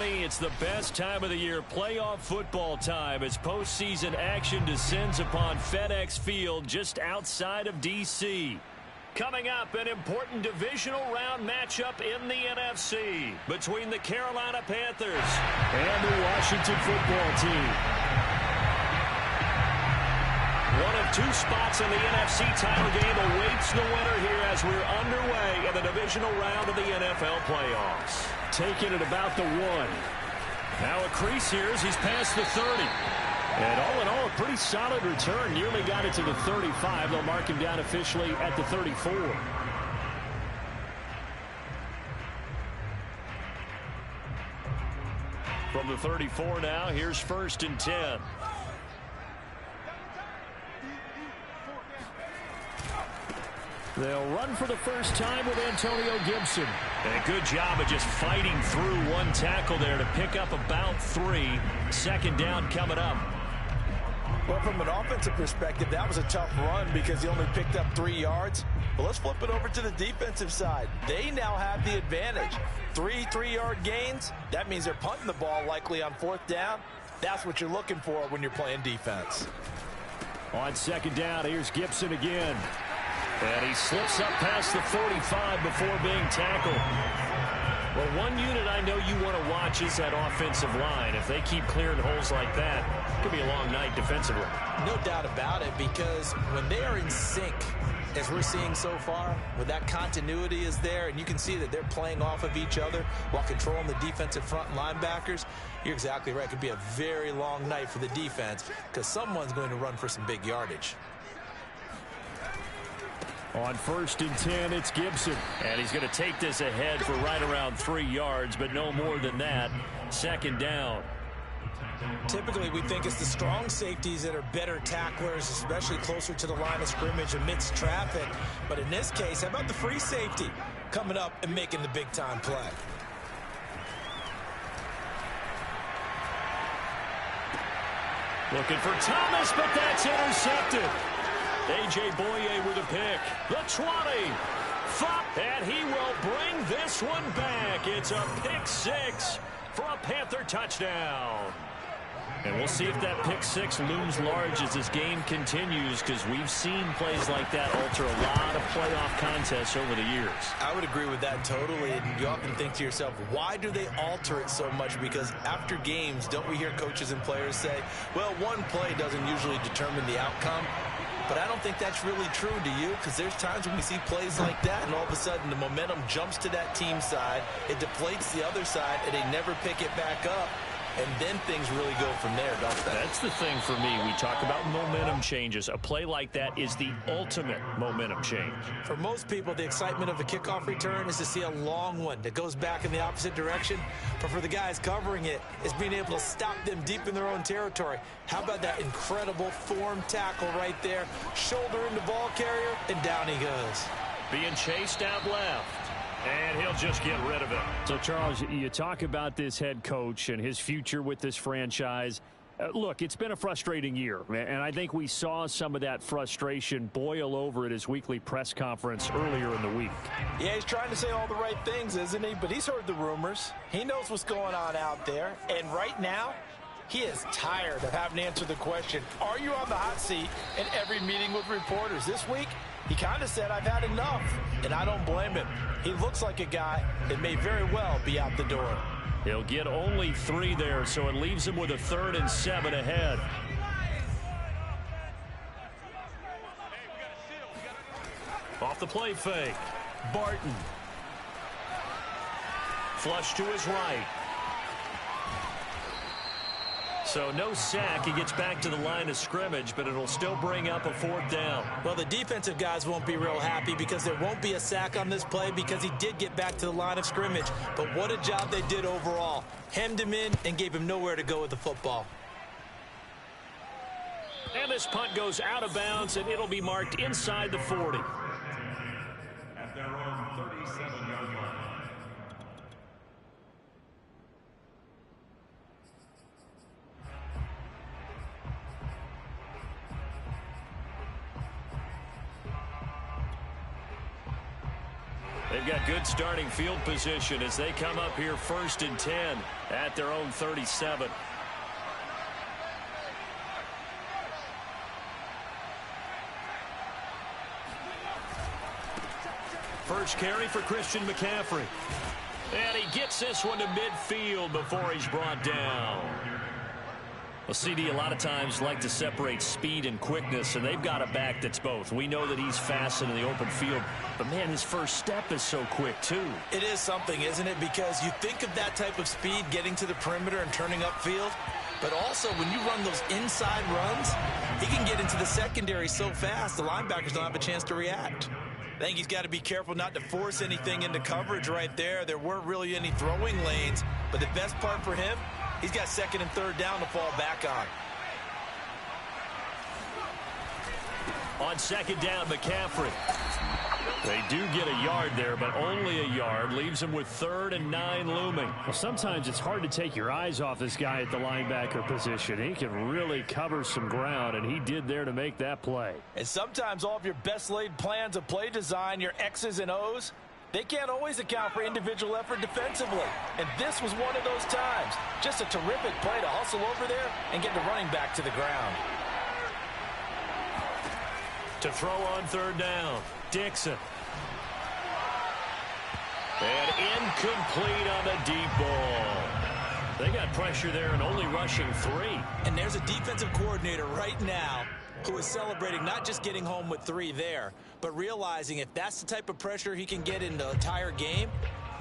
2020, it's the best time of the year, playoff football time, as postseason action descends upon FedEx Field just outside of D.C. Coming up, an important divisional round matchup in the NFC between the Carolina Panthers and the Washington football team. One of two spots in the NFC title game awaits the winner here as we're underway in the divisional round of the NFL playoffs. Taking it about the 1. Now a crease here as he's past the 30. And all in all, a pretty solid return. Nearly got it to the 35. They'll mark him down officially at the 34. From the 34 now, here's 1st and 10. They'll run for the first time with Antonio Gibson. And a good job of just fighting through one tackle there to pick up about 3. 2nd down coming up. Well, from an offensive perspective, that was a tough run because he only picked up 3 yards. But let's flip it over to the defensive side. They now have the advantage. 3 3-yard gains. That means they're punting the ball likely on 4th down. That's what you're looking for when you're playing defense. On 2nd down, here's Gibson again. And he slips up past the 45 before being tackled. Well, one unit I know you want to watch is that offensive line. If they keep clearing holes like that, it could be a long night defensively. No doubt about it, because when they are in sync, as we're seeing so far, when that continuity is there and you can see that they're playing off of each other while controlling the defensive front linebackers, you're exactly right. It could be a very long night for the defense because someone's going to run for some big yardage. On 1st and 10, it's Gibson. And he's going to take this ahead for right around 3 yards, but no more than that. 2nd down. Typically, we think it's the strong safeties that are better tacklers, especially closer to the line of scrimmage amidst traffic. But in this case, how about the free safety coming up and making the big-time play? Looking for Thomas, but that's intercepted. A.J. Boye with a pick. The 20. And he will bring this one back. It's a pick 6 for a Panther touchdown. And we'll see if that pick 6 looms large as this game continues, because we've seen plays like that alter a lot of playoff contests over the years. I would agree with that totally. And you often think to yourself, why do they alter it so much? Because after games, don't we hear coaches and players say, well, one play doesn't usually determine the outcome. But I don't think that's really true, do you? Because there's times when we see plays like that, and all of a sudden the momentum jumps to that team side, it deflates the other side, and they never pick it back up. And then things really go from there, don't they? That's the thing for me. We talk about momentum changes. A play like that is the ultimate momentum change. For most people, the excitement of a kickoff return is to see a long one that goes back in the opposite direction. But for the guys covering it, it's being able to stop them deep in their own territory. How about that incredible form tackle right there? Shoulder into ball carrier, and down he goes. Being chased out left. And he'll just get rid of it. So, Charles, you talk about this head coach and his future with this franchise. Look, it's been a frustrating year, and I think we saw some of that frustration boil over at his weekly press conference earlier in the week. Yeah, he's trying to say all the right things, isn't he? But he's heard the rumors. He knows what's going on out there. And right now, he is tired of having to answer the question, are you on the hot seat in every meeting with reporters? This week, he kind of said, I've had enough, and I don't blame him. He looks like a guy that may very well be out the door. He'll get only 3 there, so it leaves him with a 3rd and 7 ahead. Off the play fake. Barton. Flush to his right. So no sack. He gets back to the line of scrimmage, but it'll still bring up a 4th down. Well, the defensive guys won't be real happy because there won't be a sack on this play because he did get back to the line of scrimmage. But what a job they did overall. Hemmed him in and gave him nowhere to go with the football. And this punt goes out of bounds, and it'll be marked inside the 40. At their own 37-yard line. They They've got good starting field position as they come up here 1st and 10 at their own 37. First carry for Christian McCaffrey. And he gets this one to midfield before he's brought down. Well, CD a lot of times like to separate speed and quickness, and they've got a back that's both. We know that he's fast in the open field, but, man, his first step is so quick, too. It is something, isn't it? Because you think of that type of speed getting to the perimeter and turning upfield, but also when you run those inside runs, he can get into the secondary so fast the linebackers don't have a chance to react. I think he's got to be careful not to force anything into coverage right there. There weren't really any throwing lanes, but the best part for him, he's got 2nd and 3rd down to fall back on. On 2nd down, McCaffrey. They do get a yard there, but only a yard. Leaves them with 3rd and 9 looming. Well, sometimes it's hard to take your eyes off this guy at the linebacker position. He can really cover some ground, and he did there to make that play. And sometimes all of your best laid plans of play design, your X's and O's, they can't always account for individual effort defensively. And this was one of those times. Just a terrific play to hustle over there and get the running back to the ground. To throw on 3rd down, Dixon. And incomplete on the deep ball. They got pressure there and only rushing 3. And there's a defensive coordinator right now who is celebrating not just getting home with 3 there, but realizing if that's the type of pressure he can get in the entire game,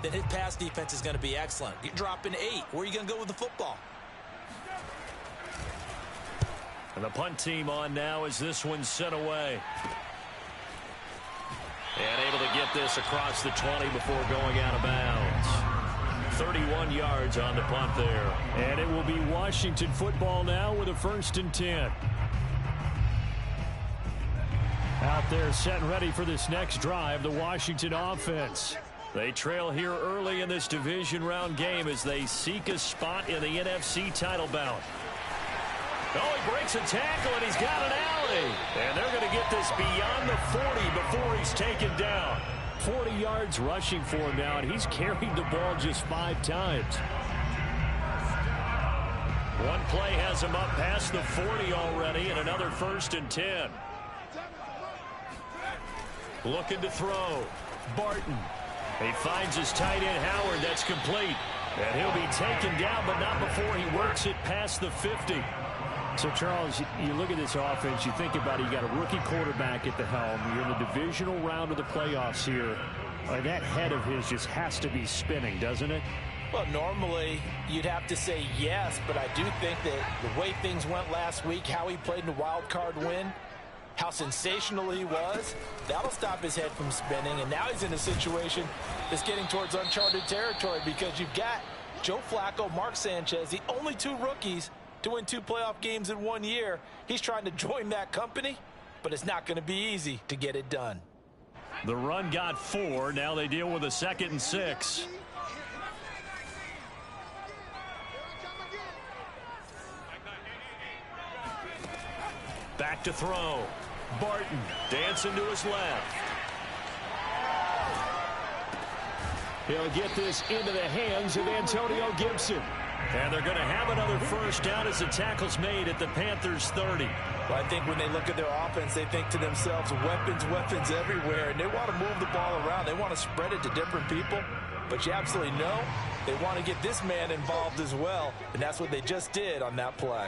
then his pass defense is going to be excellent. You're dropping 8. Where are you going to go with the football? And the punt team on now as this one's sent away. And able to get this across the 20 before going out of bounds. 31 yards on the punt there. And it will be Washington football now with a 1st and 10. Out there set and ready for this next drive, the Washington offense. They trail here early in this division round game as they seek a spot in the NFC title bout. Oh, he breaks a tackle, and he's got an alley. And they're going to get this beyond the 40 before he's taken down. 40 yards rushing for him now, and he's carried the ball just 5 times. One play has him up past the 40 already, and another 1st and 10. Looking to throw. Barton. He finds his tight end, Howard. That's complete. And he'll be taken down, but not before he works it past the 50. So, Charles, you look at this offense, you think about it, you got a rookie quarterback at the helm. You're in the divisional round of the playoffs here. That head of his just has to be spinning, doesn't it? Well, normally you'd have to say yes, but I do think that the way things went last week, how he played in the wild card win, how sensational he was, that'll stop his head from spinning. And now he's in a situation that's getting towards uncharted territory because you've got Joe Flacco, Mark Sanchez, the only 2 rookies to win 2 playoff games in 1 year. He's trying to join that company, but it's not going to be easy to get it done. The run got 4. Now they deal with a 2nd and 6. Back to throw. Barton dancing to his left. He'll get this into the hands of Antonio Gibson. And they're going to have another 1st down as the tackle's made at the Panthers' 30. Well, I think when they look at their offense, they think to themselves, weapons, weapons everywhere, and they want to move the ball around. They want to spread it to different people, but you absolutely know they want to get this man involved as well, and that's what they just did on that play.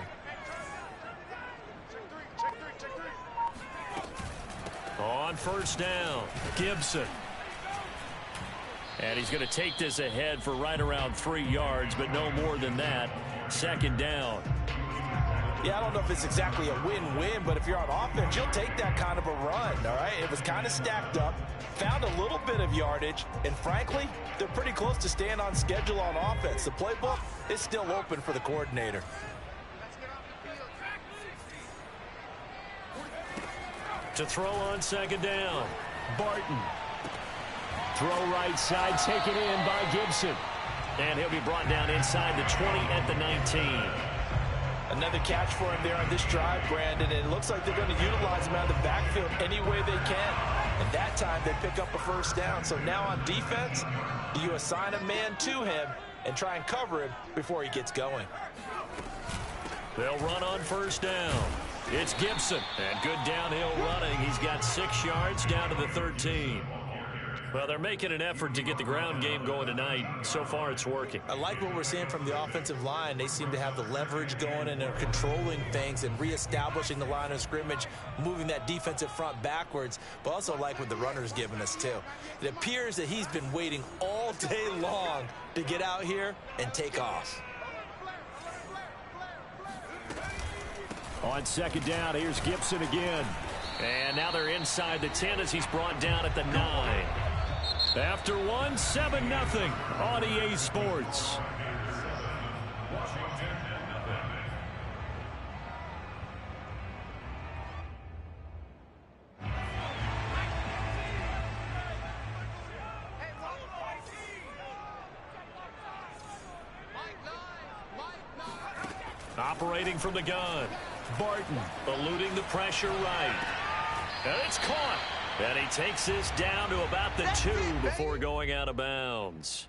On 1st down, Gibson. And he's going to take this ahead for right around 3 yards, but no more than that. 2nd down. Yeah, I don't know if it's exactly a win-win, but if you're on offense, you'll take that kind of a run, all right? It was kind of stacked up, found a little bit of yardage, and frankly, they're pretty close to staying on schedule on offense. The playbook is still open for the coordinator. To throw on 2nd down, Barton. Throw right side, taken in by Gibson. And he'll be brought down inside the 20 at the 19. Another catch for him there on this drive, Brandon, and it looks like they're going to utilize him out of the backfield any way they can. And that time they pick up a first down. So now on defense, you assign a man to him and try and cover him before he gets going. They'll run on first down. It's Gibson. And good downhill running. He's got 6 yards down to the 13. Well, they're making an effort to get the ground game going tonight. So far, it's working. I like what we're seeing from the offensive line. They seem to have the leverage going, and they're controlling things and reestablishing the line of scrimmage, moving that defensive front backwards, but also like what the runner's giving us, too. It appears that he's been waiting all day long to get out here and take off. On second down, here's Gibson again. And now they're inside the 10 as he's brought down at the 9. After one, 7-0 on EA Sports. Operating from the gun. Barton eluding the pressure right. And it's caught. And he takes this down to about the 2 before going out of bounds.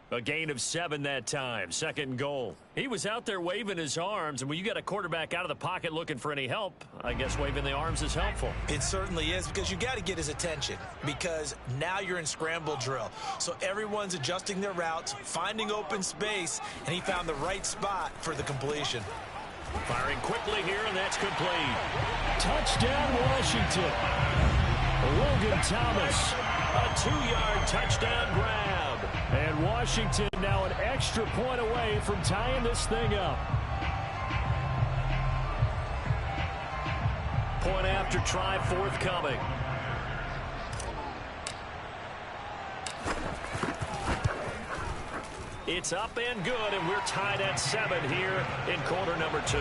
A gain of 7 that time. 2nd and goal. He was out there waving his arms, and when you got a quarterback out of the pocket looking for any help, I guess waving the arms is helpful. It certainly is, because you got to get his attention, because now you're in scramble drill. So everyone's adjusting their routes, finding open space, and he found the right spot for the completion. Firing quickly here, and that's complete. Touchdown, Washington. Logan Thomas. A 2-yard touchdown grab. And Washington now an extra point away from tying this thing up. Point after try forthcoming. It's up and good, and we're tied at 7 here in quarter number 2.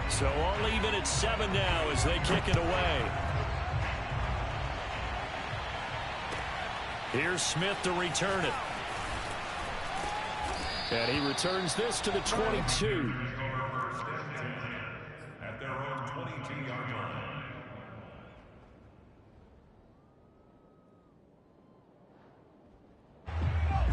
So all even at 7 now as they kick it away. Here's Smith to return it. And he returns this to the 22. At their own 22-yard line.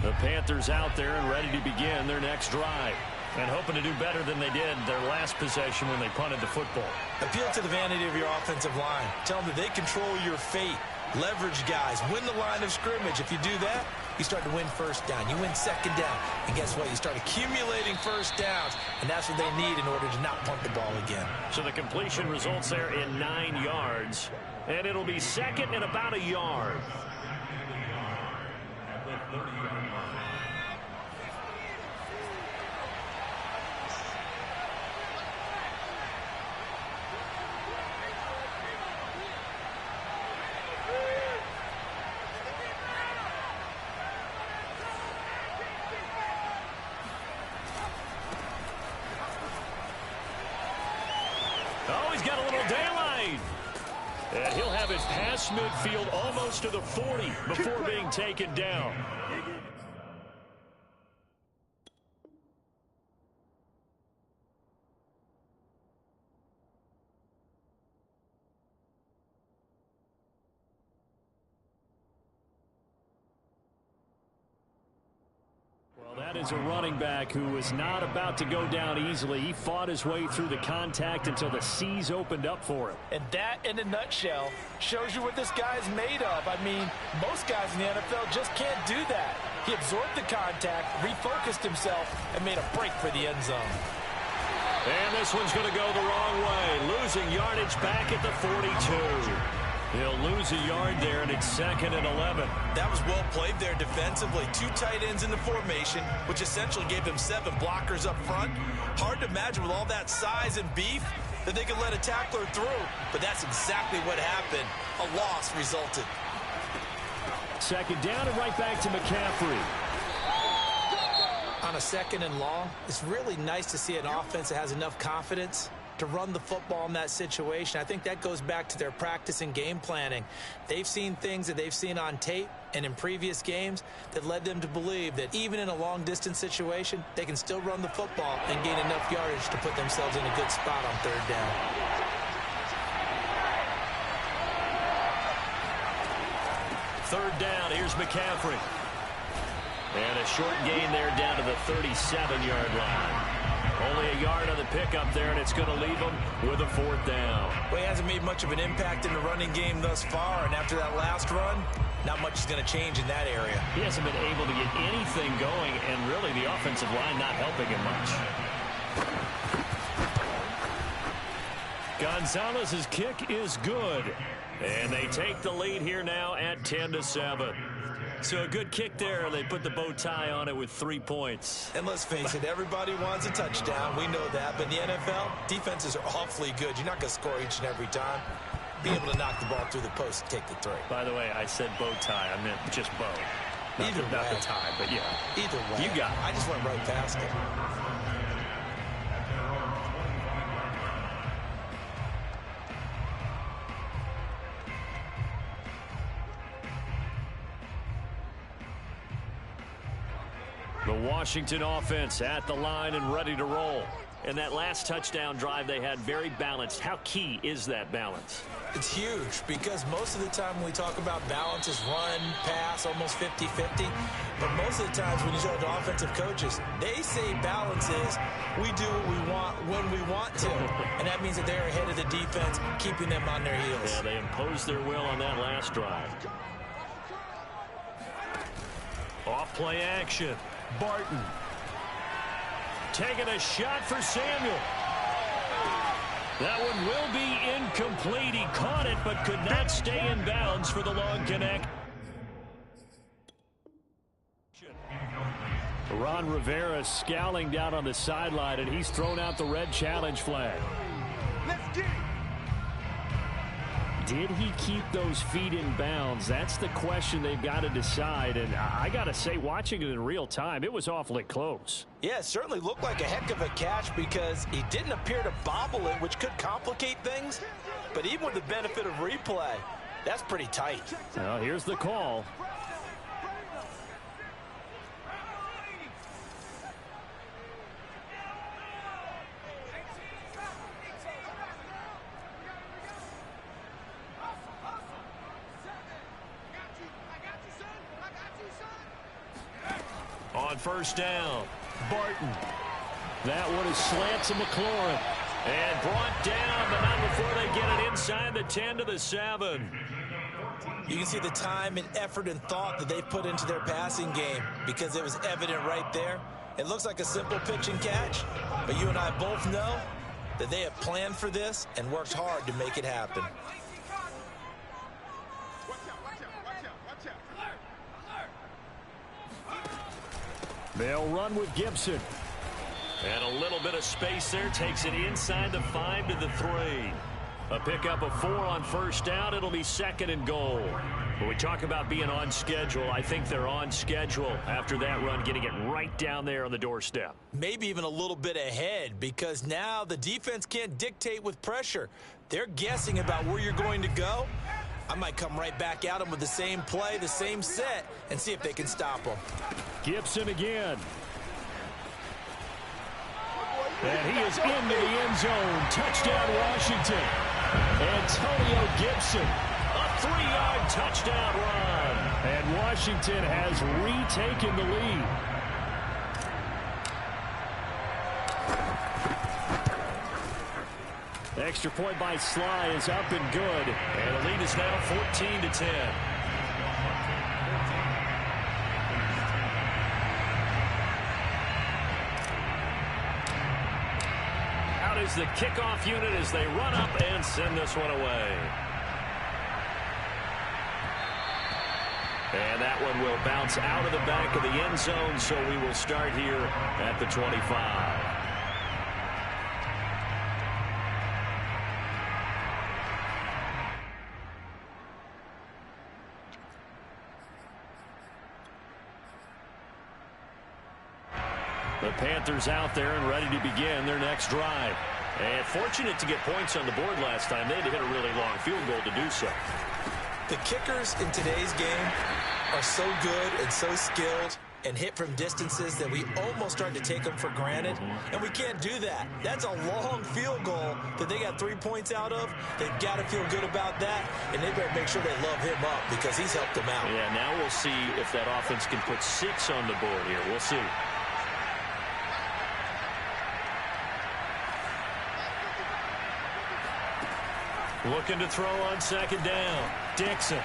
The Panthers out there and ready to begin their next drive. And hoping to do better than they did their last possession when they punted the football. Appeal to the vanity of your offensive line. Tell them that they control your fate. Leverage guys. Win the line of scrimmage. If you do that, you start to win first down. You win second down. And guess what? You start accumulating first downs. And that's what they need in order to not punt the ball again. So the completion results there in 9 yards. And it'll be second and about a yard. At the 30-yard line. Oh, he's got a little daylight. And he'll have it past midfield almost to the 40 before being taken down. That is a running back who is not about to go down easily. He fought his way through the contact until the seas opened up for him. And that, in a nutshell, shows you what this guy's made of. I mean, most guys in the NFL just can't do that. He absorbed the contact, refocused himself, and made a break for the end zone. And this one's going to go the wrong way. Losing yardage back at the 42. He'll lose a yard there, and it's 2nd and 11. That was well played there defensively. 2 tight ends in the formation, which essentially gave them 7 blockers up front. Hard to imagine with all that size and beef that they could let a tackler through. But that's exactly what happened. A loss resulted. 2nd down and right back to McCaffrey. On a 2nd and long, it's really nice to see an offense that has enough confidence to to run the football in that situation. I think that goes back to their practice and game planning. They've seen things that they've seen on tape and in previous games that led them to believe that even in a long-distance situation, they can still run the football and gain enough yardage to put themselves in a good spot on third down. Third down, here's McCaffrey. And a short gain there down to the 37-yard line. Only a yard on the pickup there, and it's going to leave him with a fourth down. Well, he hasn't made much of an impact in the running game thus far, and after that last run, not much is going to change in that area. He hasn't been able to get anything going, and really the offensive line not helping him much. Gonzalez's kick is good, and they take the lead here now at 10-7. So a good kick there. They put the bow tie on it with 3 points. And let's face it, everybody wants a touchdown. We know that. But in the NFL, defenses are awfully good. You're not going to score each and every time. Be able to knock the ball through the post and take the three. By the way, I said bow tie. I meant just bow. Not the tie, but yeah. Either way. You got it. I just went right past it. The Washington offense at the line and ready to roll. And that last touchdown drive they had very balanced. How key is that balance? It's huge because most of the time when we talk about balance is run, pass, almost 50-50. But most of the times when you talk to offensive coaches, they say balance is we do what we want when we want to. And that means that they're ahead of the defense, keeping them on their heels. Yeah, they imposed their will on that last drive. Off play action. Barton. Taking a shot for Samuel. That one will be incomplete. He caught it but could not stay in bounds for the long connect. Ron Rivera scowling down on the sideline, and he's thrown out the red challenge flag. Let's get it. Did he keep those feet in bounds? That's the question they've got to decide. And I got to say, watching it in real time, it was awfully close. Yeah, it certainly looked like a heck of a catch because he didn't appear to bobble it, which could complicate things. But even with the benefit of replay, that's pretty tight. Well, here's the call. On first down, Barton. That one is slant to McLaurin. And brought down, but not before they get it inside the 10 to the 7. You can see the time and effort and thought that they've put into their passing game because it was evident right there. It looks like a simple pitch and catch, but you and I both know that they have planned for this and worked hard to make it happen. They'll run with Gibson. And a little bit of space there. Takes it inside the 5 to the 3. A pickup of 4 on first down. It'll be 2nd and goal. When we talk about being on schedule, I think they're on schedule after that run, getting it right down there on the doorstep. Maybe even a little bit ahead because now the defense can't dictate with pressure. They're guessing about where you're going to go. I might come right back at them with the same play, the same set, and see if they can stop them. Gibson again. And he is into the end zone. Touchdown, Washington. Antonio Gibson. A 3-yard touchdown run. And Washington has retaken the lead. Extra point by Sly is up and good. And the lead is now 14-10. Out is the kickoff unit as they run up and send this one away. And that one will bounce out of the back of the end zone, so we will start here at the 25. The Panthers out there and ready to begin their next drive. And fortunate to get points on the board last time. They had to hit a really long field goal to do so. The kickers in today's game are so good and so skilled and hit from distances that we almost start to take them for granted. And we can't do that. That's a long field goal that they got 3 points out of. They've got to feel good about that, and they better make sure they love him up because he's helped them out. Yeah, now we'll see if that offense can put 6 on the board here. We'll see. Looking to throw on second down. Dixon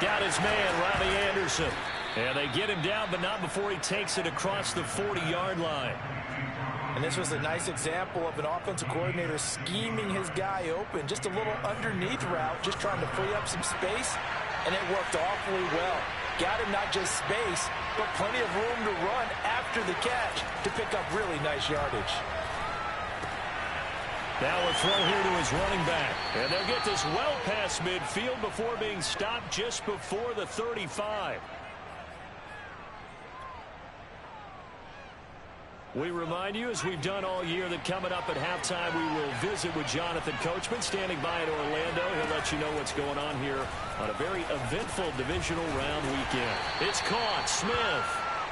got his man, Robbie Anderson. And they get him down, but not before he takes it across the 40-yard line. And this was a nice example of an offensive coordinator scheming his guy open. Just a little underneath route, just trying to free up some space, and it worked awfully well. Got him not just space, but plenty of room to run after the catch to pick up really nice yardage. Now a throw here to his running back. And they'll get this well past midfield before being stopped just before the 35. We remind you, as we've done all year, that coming up at halftime, we will visit with Jonathan Coachman, standing by in Orlando. He'll let you know what's going on here on a very eventful divisional round weekend. It's caught. Smith.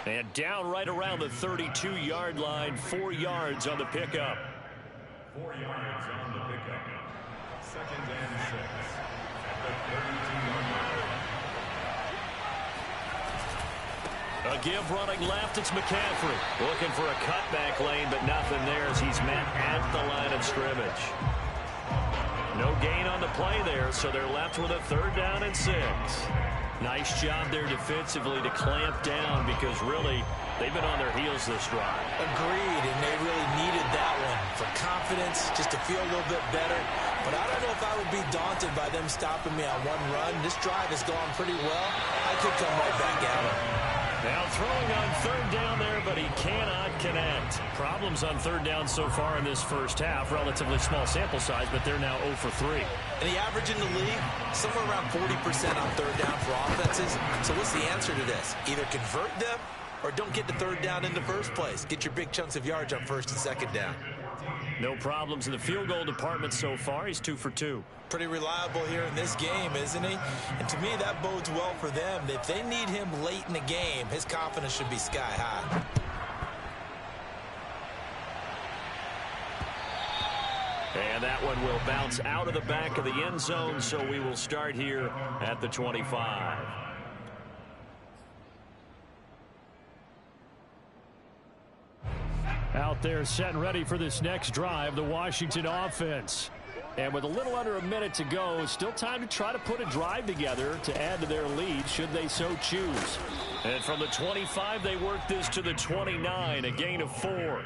And down right around the 32-yard line. 4 yards on the pickup. 4 yards on the pickup. 2nd and 6 at the 32-yard line. A give running left, it's McCaffrey. Looking for a cutback lane, but nothing there as he's met at the line of scrimmage. No gain on the play there, so they're left with a 3rd down and 6. Nice job there defensively to clamp down because really they've been on their heels this drive. Agreed, and they really needed that one for confidence, just to feel a little bit better. But I don't know if I would be daunted by them stopping me on one run. This drive has gone pretty well. I could come right back at them. Now throwing on 3rd down there, but he cannot connect. Problems on 3rd down so far in this first half. Relatively small sample size, but they're now 0 for 3. And the average in the league, somewhere around 40% on 3rd down for offenses. So what's the answer to this? Either convert them or don't get to 3rd down in the first place. Get your big chunks of yards on 1st and 2nd down. No problems in the field goal department so far. He's 2 for 2. Pretty reliable here in this game, isn't he? And to me, that bodes well for them. If they need him late in the game, his confidence should be sky high. And that one will bounce out of the back of the end zone, so we will start here at the 25. Out there set and ready for this next drive, the Washington offense. And with a little under a minute to go, still time to try to put a drive together to add to their lead should they so choose. And from the 25, they work this to the 29, a gain of 4.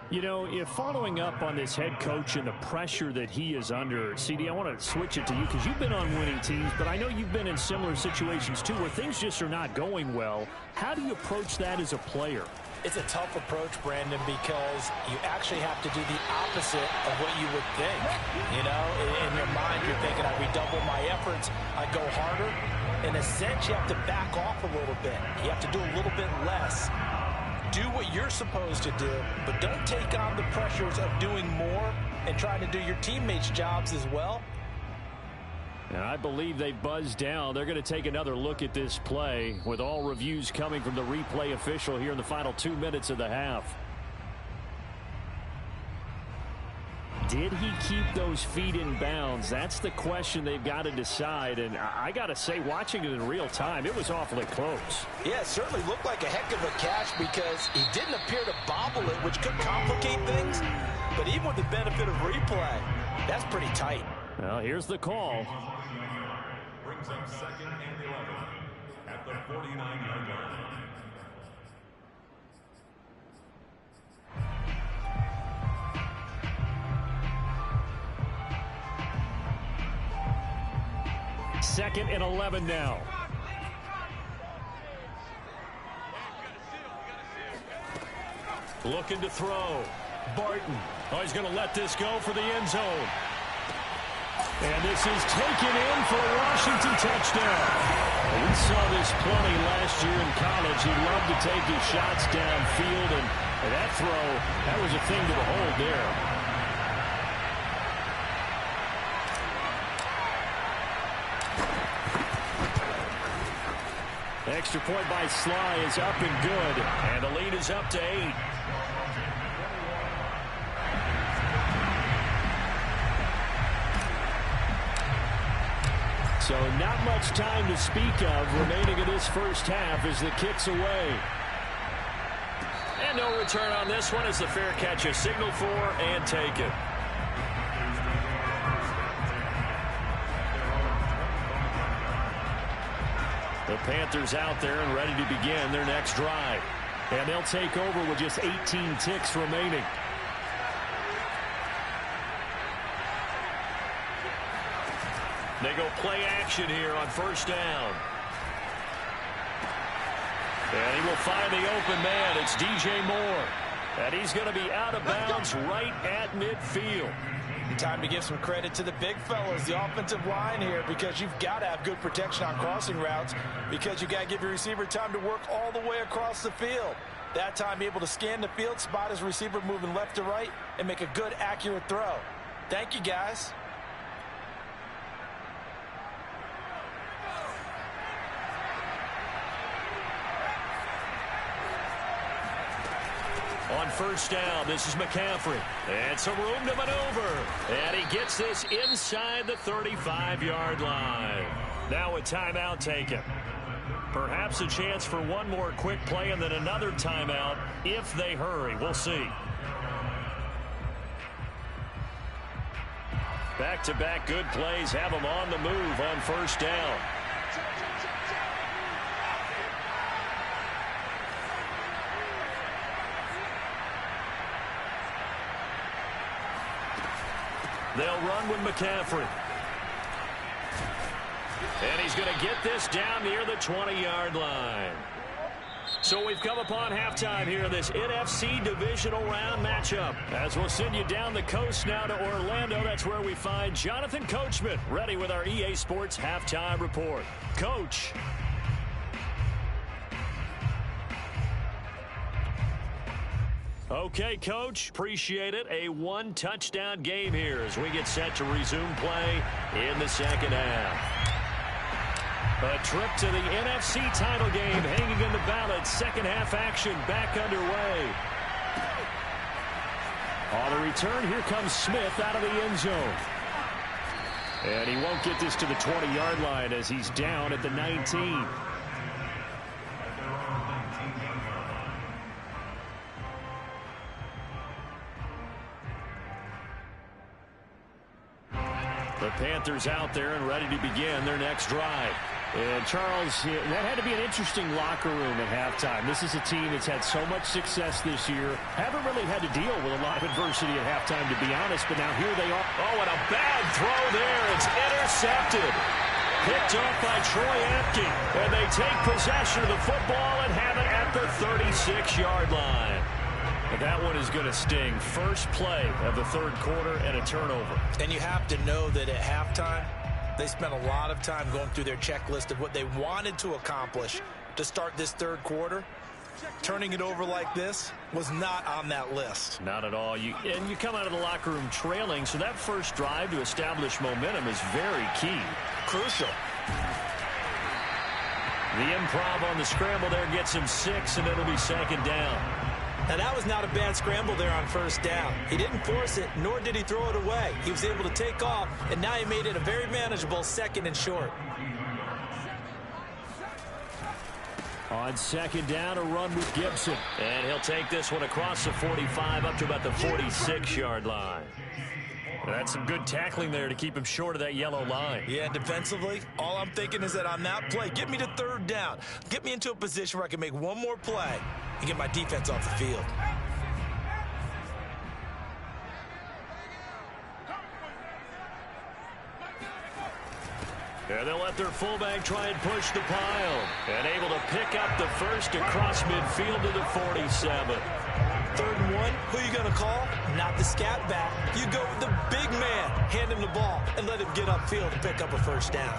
You know, if following up on this head coach and the pressure that he is under, CD, I want to switch it to you because you've been on winning teams, but I know you've been in similar situations too where things just are not going well. How do you approach that as a player? It's a tough approach, Brandon, because you actually have to do the opposite of what you would think. You know, in your mind, you're thinking, I redouble my efforts, I go harder. In a sense, you have to back off a little bit. You have to do a little bit less. Do what you're supposed to do, but don't take on the pressures of doing more and trying to do your teammates' jobs as well. And I believe they buzzed down. They're going to take another look at this play with all reviews coming from the replay official here in the final 2 minutes of the half. Did he keep those feet in bounds? That's the question they've got to decide. And I got to say, watching it in real time, it was awfully close. Yeah, it certainly looked like a heck of a catch because he didn't appear to bobble it, which could complicate things. But even with the benefit of replay, that's pretty tight. Well, here's the call. Brings up 2nd and 11 at the 49-yard line. Second and 11 now. Looking to throw. Barton. Oh, he's going to let this go for the end zone. And this is taken in for a Washington touchdown. We saw this plenty last year in college. He loved to take his shots downfield, and that throw, that was a thing to behold there. Extra point by Sly is up and good. And the lead is up to 8. So not much time to speak of remaining in this first half as the kick's away. And no return on this one as the fair catch is signaled for and taken. The Panthers out there and ready to begin their next drive. And they'll take over with just 18 ticks remaining. They go play action here on first down. And he will find the open man. It's DJ Moore. And he's going to be out of bounds right at midfield. Time to give some credit to the big fellas, the offensive line here, because you've got to have good protection on crossing routes because you got to give your receiver time to work all the way across the field. That time able to scan the field, spot his receiver moving left to right, and make a good, accurate throw. Thank you, guys. On first down, this is McCaffrey. And some room to maneuver. And he gets this inside the 35-yard line. Now a timeout taken. Perhaps a chance for one more quick play and then another timeout if they hurry. We'll see. Back-to-back good plays have them on the move on first down. They'll run with McCaffrey. And he's going to get this down near the 20-yard line. So we've come upon halftime here in this NFC divisional round matchup. As we'll send you down the coast now to Orlando, that's where we find Jonathan Coachman, ready with our EA Sports halftime report. Coach. Okay, Coach, appreciate it. A one-touchdown game here as we get set to resume play in the second half. A trip to the NFC title game hanging in the balance. Second half action back underway. On the return, here comes Smith out of the end zone. And he won't get this to the 20-yard line as he's down at the 19. The Panthers out there and ready to begin their next drive. And Charles, that had to be an interesting locker room at halftime. This is a team that's had so much success this year. Haven't really had to deal with a lot of adversity at halftime, to be honest, but now here they are. Oh, and a bad throw there. It's intercepted. Picked off by Troy Apke. And they take possession of the football and have it at the 36-yard line. And that one is going to sting. First play of the third quarter and a turnover. And you have to know that at halftime, they spent a lot of time going through their checklist of what they wanted to accomplish to start this third quarter. Turning it over like this was not on that list. Not at all. You come out of the locker room trailing, so that first drive to establish momentum is very key. Crucial. The improv on the scramble there gets him 6, and it'll be second down. Now, that was not a bad scramble there on first down. He didn't force it, nor did he throw it away. He was able to take off, and now he made it a very manageable second and short. On second down, a run with Gibson. And he'll take this one across the 45 up to about the 46-yard line. That's some good tackling there to keep him short of that yellow line. Yeah, defensively, all I'm thinking is that on that play, get me to third down. Get me into a position where I can make one more play and get my defense off the field. And they'll let their fullback try and push the pile. And able to pick up the first across midfield to the 47. 3rd and 1, who are you going to call? Not the scat back. You go with the big man, hand him the ball, and let him get upfield and pick up a first down.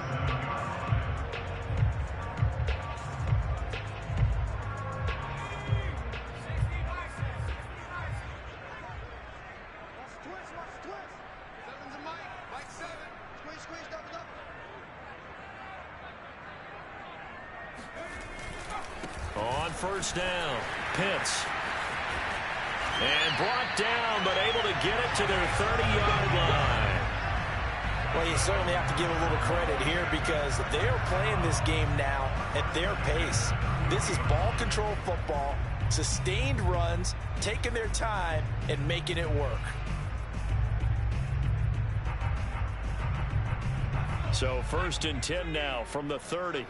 On first down, Pitts. And brought down, but able to get it to their 30-yard line. Well, you certainly have to give a little credit here because they are playing this game now at their pace. This is ball control football, sustained runs, taking their time, and making it work. So 1st and 10 now from the 30.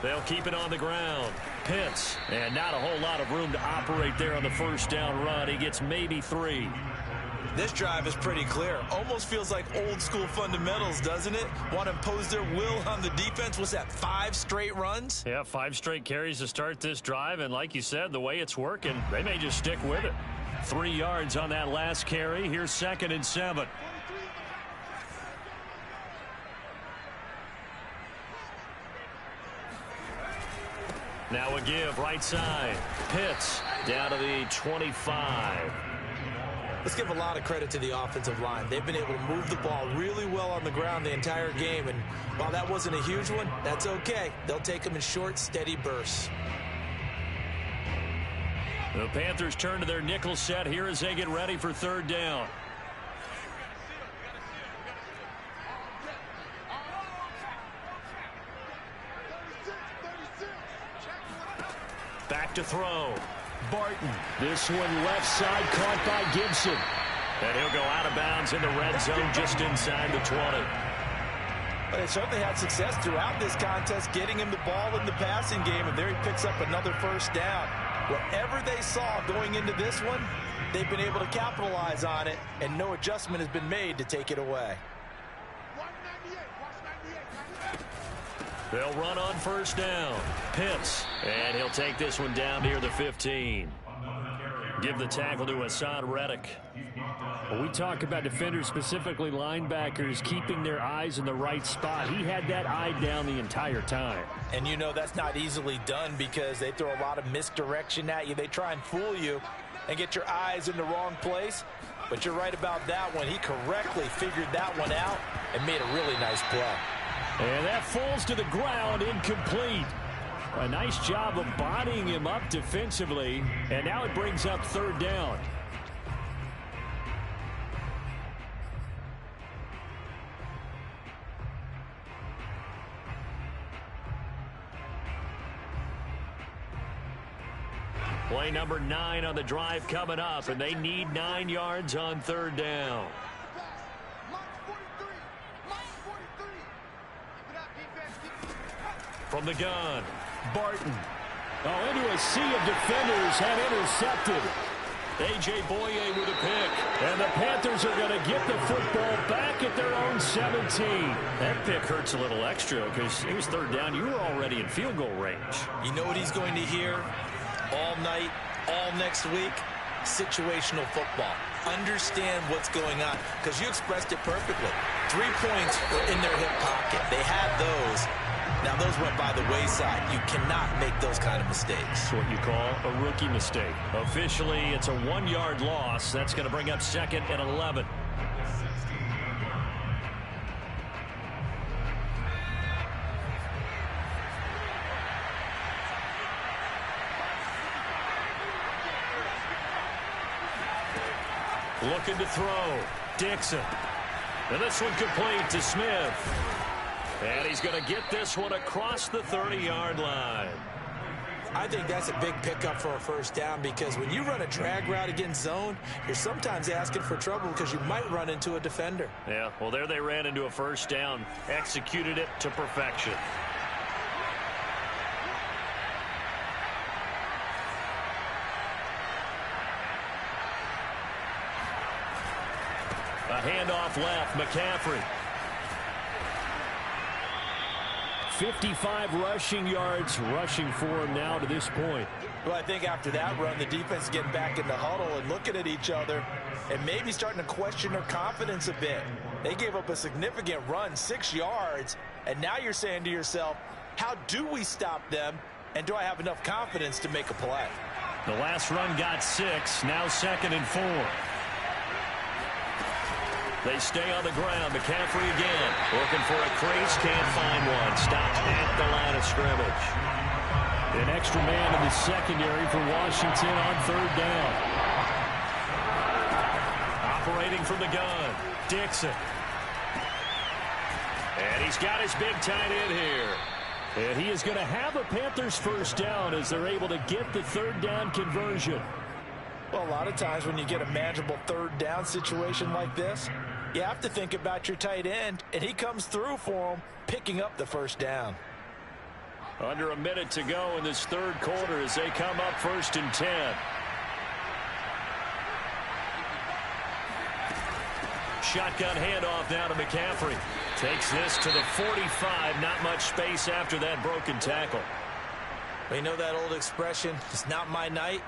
They'll keep it on the ground. Pitts, and not a whole lot of room to operate there on the first down run. He gets maybe 3. This drive is pretty clear. Almost feels like old school fundamentals, doesn't it? Want to impose their will on the defense. What's that, 5 straight runs? Yeah, 5 straight carries to start this drive. And like you said, the way it's working, they may just stick with it. 3 yards on that last carry. Here's 2nd and 7. Now a give, right side. Pitts down to the 25. Let's give a lot of credit to the offensive line. They've been able to move the ball really well on the ground the entire game. And while that wasn't a huge one, that's okay. They'll take them in short, steady bursts. The Panthers turn to their nickel set here as they get ready for 3rd down. Back to throw. Barton. This one left side caught by Gibson. And he'll go out of bounds in the red zone just inside the 20. But they certainly had success throughout this contest getting him the ball in the passing game, and there he picks up another 1st down. Whatever they saw going into this one, they've been able to capitalize on it, and no adjustment has been made to take it away. They'll run on 1st down. Pitts. And he'll take this one down near the 15. Give the tackle to Hassan Reddick. Well, we talk about defenders, specifically linebackers, keeping their eyes in the right spot. He had that eye down the entire time. And you know that's not easily done because they throw a lot of misdirection at you. They try and fool you and get your eyes in the wrong place. But you're right about that one. He correctly figured that one out and made a really nice play. And that falls to the ground, incomplete. A nice job of bodying him up defensively. And now it brings up 3rd down. Play number 9 on the drive coming up, and they need 9 yards on 3rd down. From the gun, Barton. Oh, into a sea of defenders and intercepted. A.J. Boye with a pick. And the Panthers are going to get the football back at their own 17. That pick hurts a little extra because it was 3rd down. You were already in field goal range. You know what he's going to hear all night, all next week? Situational football. Understand what's going on because you expressed it perfectly. 3 points were in their hip pocket. They had those. Now, those went by the wayside. You cannot make those kind of mistakes. That's what you call a rookie mistake. Officially, it's a 1-yard loss. That's going to bring up 2nd and 11. Looking to throw. Dixon. And this one complete to Smith. And he's going to get this one across the 30-yard line. I think that's a big pickup for a 1st down because when you run a drag route against zone, you're sometimes asking for trouble because you might run into a defender. Yeah, well, there they ran into a 1st down, executed it to perfection. A handoff left, McCaffrey. 55 rushing yards rushing for him now to this point. Well, I think after that run, the defense is getting back in the huddle and looking at each other and maybe starting to question their confidence a bit. They gave up a significant run, 6 yards, and now you're saying to yourself, how do we stop them, and do I have enough confidence to make a play? The last run got 6, now 2nd and 4. They stay on the ground. McCaffrey again. Looking for a crease. Can't find one. Stopped at the line of scrimmage. An extra man in the secondary for Washington on third down. Operating from the gun. Dixon. And he's got his big tight end here. And he is going to have a Panthers first down as they're able to get the third down conversion. Well, a lot of times when you get a manageable third down situation like this, you have to think about your tight end, and he comes through for him, picking up the first down. Under a minute to go in this third quarter as they come up 1st and 10. Shotgun handoff now to McCaffrey. Takes this to the 45. Not much space after that broken tackle. You know that old expression, it's not my night?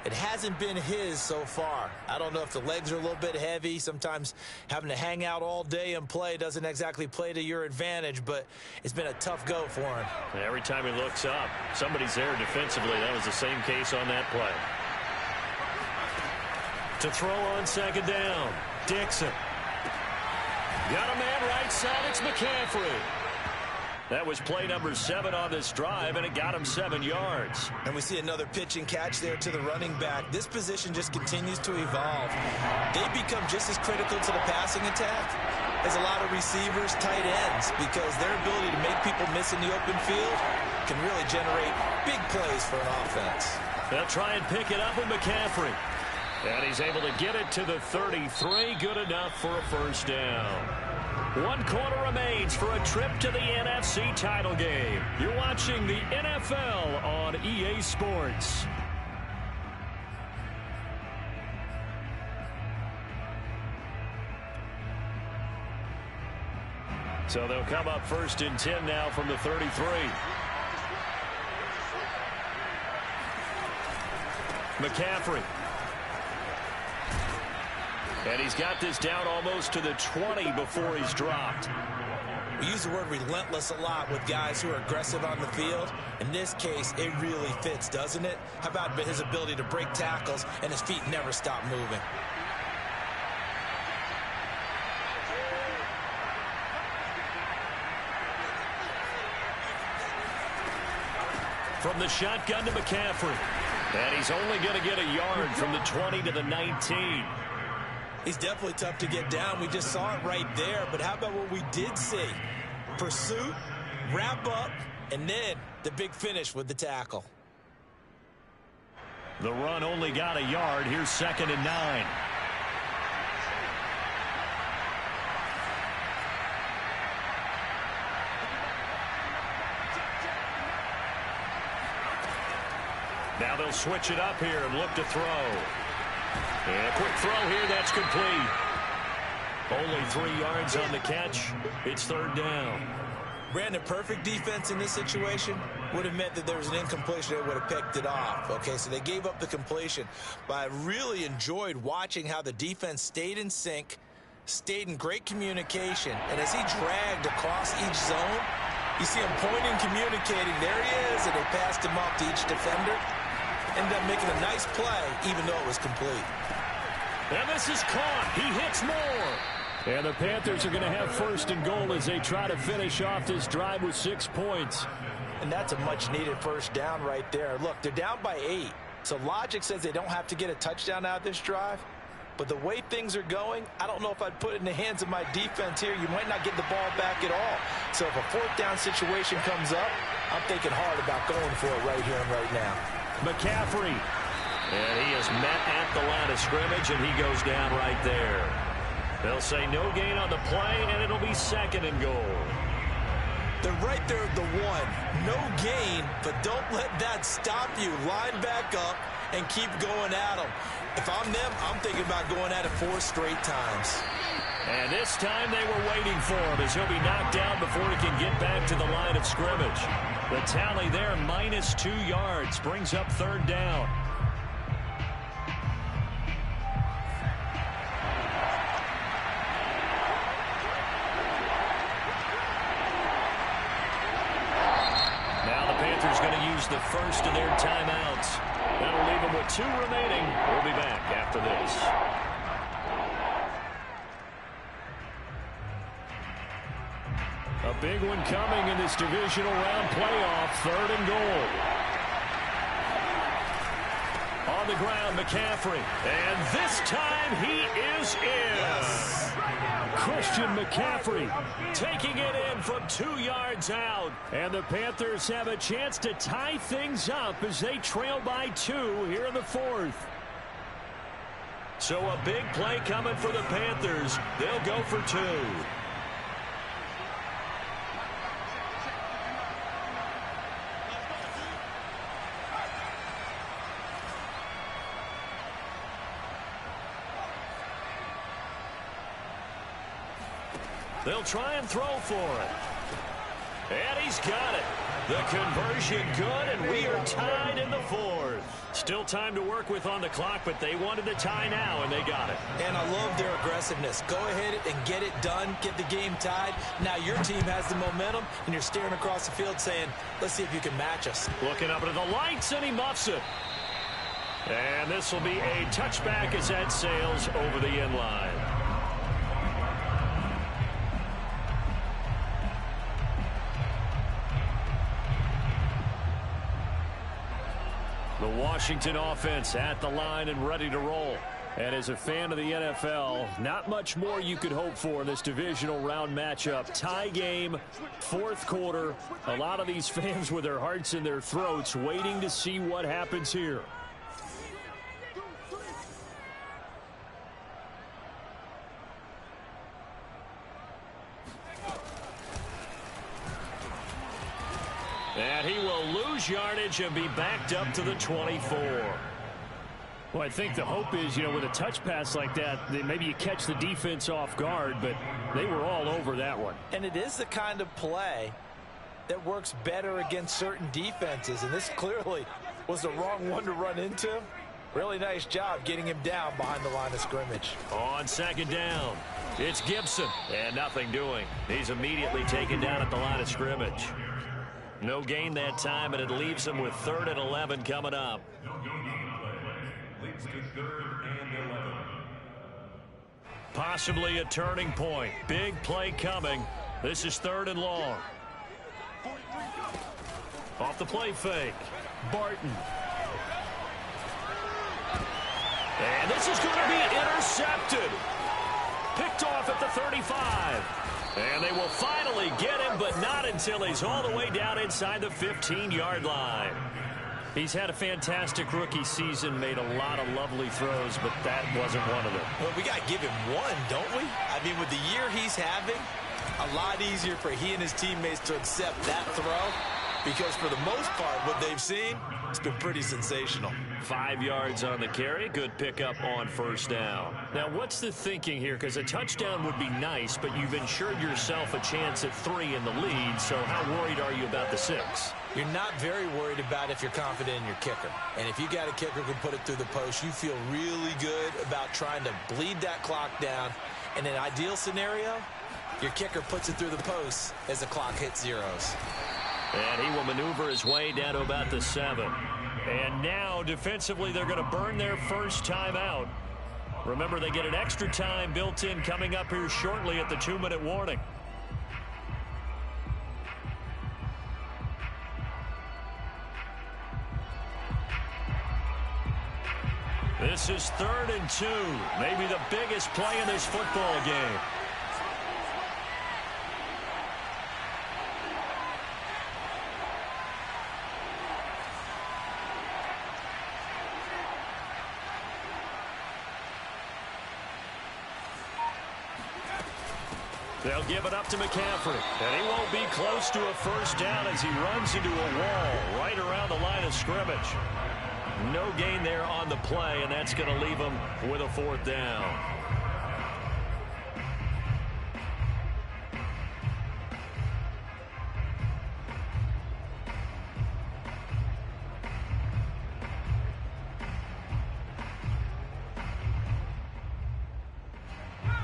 It hasn't been his so far. I don't know if the legs are a little bit heavy. Sometimes having to hang out all day and play doesn't exactly play to your advantage, but it's been a tough go for him. Every time he looks up, somebody's there defensively. That was the same case on that play. To throw on 2nd down, Dixon. Got a man right side. It's McCaffrey. That was play number 7 on this drive, and it got him 7 yards. And we see another pitch and catch there to the running back. This position just continues to evolve. They become just as critical to the passing attack as a lot of receivers, tight ends, because their ability to make people miss in the open field can really generate big plays for an offense. They'll try and pick it up with McCaffrey. And he's able to get it to the 33. Good enough for a first down. 1 quarter remains for a trip to the NFC title game. You're watching the NFL on EA Sports. So they'll come up 1st and 10 now from the 33. McCaffrey. And he's got this down almost to the 20 before he's dropped. We use the word relentless a lot with guys who are aggressive on the field. In this case, it really fits, doesn't it? How about his ability to break tackles and his feet never stop moving? From the shotgun to McCaffrey. And he's only going to get a yard from the 20 to the 19. He's definitely tough to get down. We just saw it right there. But how about what we did see? Pursuit, wrap up, and then the big finish with the tackle. The run only got a yard. Here's 2nd and 9. Now they'll switch it up here and look to throw. And a quick throw here, that's complete. Only 3 yards on the catch. It's 3rd down. Brandon, perfect defense in this situation would have meant that there was an incompletion. They would have picked it off. Okay, so they gave up the completion. But I really enjoyed watching how the defense stayed in sync, stayed in great communication. And as he dragged across each zone, you see him pointing, communicating. There he is, and they passed him up to each defender. Ended up making a nice play, even though it was complete. And this is caught. He hits more. And the Panthers are going to have 1st and goal as they try to finish off this drive with 6 points. And that's a much-needed first down right there. Look, they're down by 8. So logic says they don't have to get a touchdown out of this drive. But the way things are going, I don't know if I'd put it in the hands of my defense here. You might not get the ball back at all. So if a 4th down situation comes up, I'm thinking hard about going for it right here and right now. McCaffrey. And he is met at the line of scrimmage, and he goes down right there. They'll say no gain on the play, and it'll be 2nd and goal. They're right there at the 1. No gain, but don't let that stop you. Line back up and keep going at them. If I'm them, I'm thinking about going at it 4 straight times. And this time they were waiting for him as he'll be knocked down before he can get back to the line of scrimmage. The tally there, minus 2 yards, brings up 3rd down. Now the Panthers going to use the first of their timeouts. That'll leave them with 2 remaining. We'll be back after this. big one coming in this divisional round playoff. 3rd and goal. On the ground, McCaffrey. And this time he is in. Yes. Christian McCaffrey taking it in from 2 yards out. And the Panthers have a chance to tie things up as they trail by 2 here in the 4th. So a big play coming for the Panthers. They'll go for 2. They'll try and throw for it. And he's got it. The conversion good, and we are tied in the 4th. Still time to work with on the clock, but they wanted the tie now, and they got it. And I love their aggressiveness. Go ahead and get it done, get the game tied. Now your team has the momentum, and you're staring across the field saying, let's see if you can match us. Looking up into the lights, and he muffs it. And this will be a touchback as that sails over the end line. The Washington offense at the line and ready to roll. And as a fan of the NFL, not much more you could hope for in this divisional round matchup. Tie game, 4th quarter. A lot of these fans with their hearts in their throats waiting to see what happens here. And he will lose yardage and be backed up to the 24. Well, I think the hope is, with a touch pass like that, maybe you catch the defense off guard, but they were all over that one. And it is the kind of play that works better against certain defenses, and this clearly was the wrong one to run into. Really nice job getting him down behind the line of scrimmage. On 2nd down, it's Gibson, and nothing doing. He's immediately taken down at the line of scrimmage. No gain that time, and it leaves him with 3rd and 11 coming up. Leads to 3rd and 11. Possibly a turning point. Big play coming. This is 3rd and long. Off the play fake. Barton. And this is going to be intercepted. Picked off at the 35. And they will finally get him, but not until he's all the way down inside the 15-yard line. He's had a fantastic rookie season, made a lot of lovely throws, but that wasn't one of them. Well, we got to give him one, don't we? I mean, with the year he's having, a lot easier for he and his teammates to accept that throw, because for the most part, what they've seen, it's been pretty sensational. 5 yards on the carry. Good pickup on 1st down. Now, what's the thinking here? Because a touchdown would be nice, but you've ensured yourself a chance at 3 in the lead, so how worried are you about the 6? You're not very worried about if you're confident in your kicker. And if you got a kicker who can put it through the post, you feel really good about trying to bleed that clock down. In an ideal scenario, your kicker puts it through the post as the clock hits zeros. And he will maneuver his way down to about the 7. And now, defensively, they're going to burn their first timeout. Remember, they get an extra time built in coming up here shortly at the 2-minute warning. This is 3rd and 2. Maybe the biggest play in this football game. They'll give it up to McCaffrey. And he won't be close to a 1st down as he runs into a wall right around the line of scrimmage. No gain there on the play, and that's going to leave him with a 4th down.